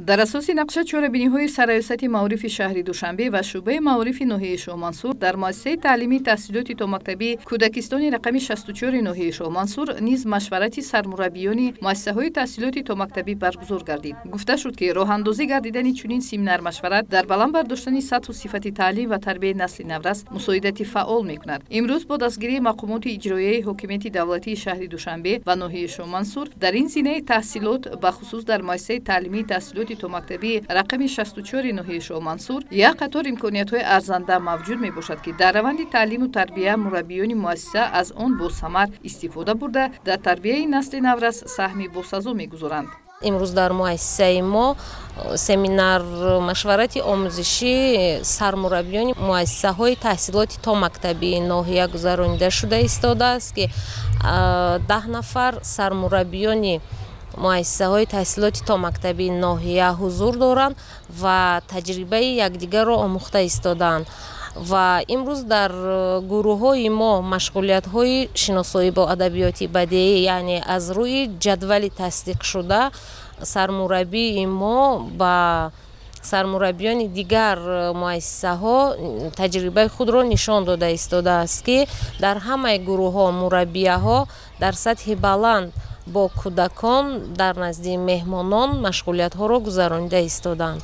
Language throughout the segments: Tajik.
дар асоси нақша чорабиниҳои сароясати маорифи шаҳри Душанбе ва шӯъбаи маорифи ноҳияи Шоҳмансур дар муассисаи таълимии таҳсилоти томактабии кӯдакистони рақами 64 ноҳияи Шоҳмансур низ машварати сармураббиёни муассисаҳои таҳсилоти томактабӣ баргузор гардид. Гуфта шуд, ки роҳандозӣ гардидани чунин семинар-машварат дар баланд бардоштани сатҳу сифати таълим ва тарбияи насли наврас мусоидати фаъол мекунад. Имрӯз бо дастгирии мақомоти иҷроияи ҳокимияти давлатии шаҳри Душанбе ва ноҳияи Шоҳмансур дар ин зинаи таҳсилот бахусус дар муассисаи таълимии таҳсилоти томактабии рақами 64 ноҳияи Шоҳмансур як қатор имкониятҳои арзанда мавҷуд мебошад, ки дар раванди таълиму тарбия мураббиёни муассиса аз он босамар истифода бурда дар тарбияи насли наврас саҳми босазо мегузоранд. имрӯз дар муассисаи мо семинар машварати омӯзишӣ сармураббиёни муассисаҳои таҳсилоти томактабии ноҳия гузаронида шуда истодааст, ки 10 нафар сармураббиёни муассисаҳои таҳсилоти томактабии ноҳия ҳузур доранд ва таҷрибаи якдигарро омӯхта истодаанд. ва имрӯз дар гурӯҳҳои мо машғулиятҳои шиносоӣ бо адабиёти бадеӣ, яъне аз рӯи ҷадвали тасдиқшуда сармураббии мо ба сармураббиёни дигар муассисаҳо таҷрибаи худро нишон дода истодааст, ки дар ҳамаи гурӯҳҳо мураббияҳо дар сатҳи баланд бо кӯдакон дар назди меҳмонон машғулиятҳоро гузаронида истоданд.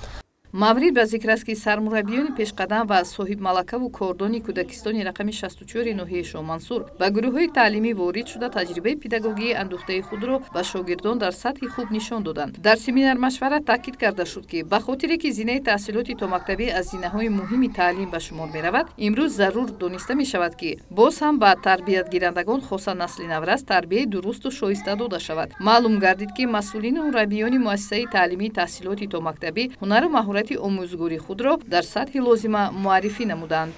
маврид ба зикр аст, ки сармураббиёни пешқадам ва соҳибмалакаву кордони кӯдакистони рақами 64 ноҳияи Шоҳмансур ба гурӯҳҳои таълимӣ ворид шуда таҷрибаи педагогии андӯхтаи худро ба шогирдон дар сатҳи хуб нишон доданд. Дар семинар-машварат таъкид карда шуд, ки ба хотире ки зинаи таҳсилоти томактабӣ аз зинаҳои муҳими таълим ба шумор меравад, имрӯз зарур дониста мешавад, ки боз ҳам ба тарбиятгирандагон, хосан насли наврас, тарбияи дурусту шоиста дода шавад. маълум гардид, ки масъулини мураббиёни муассисаи таълимии таҳсилоти томактабӣ ҳунару маҳорати омӯзгории худро дар сатҳи лозима муаррифӣ намуданд.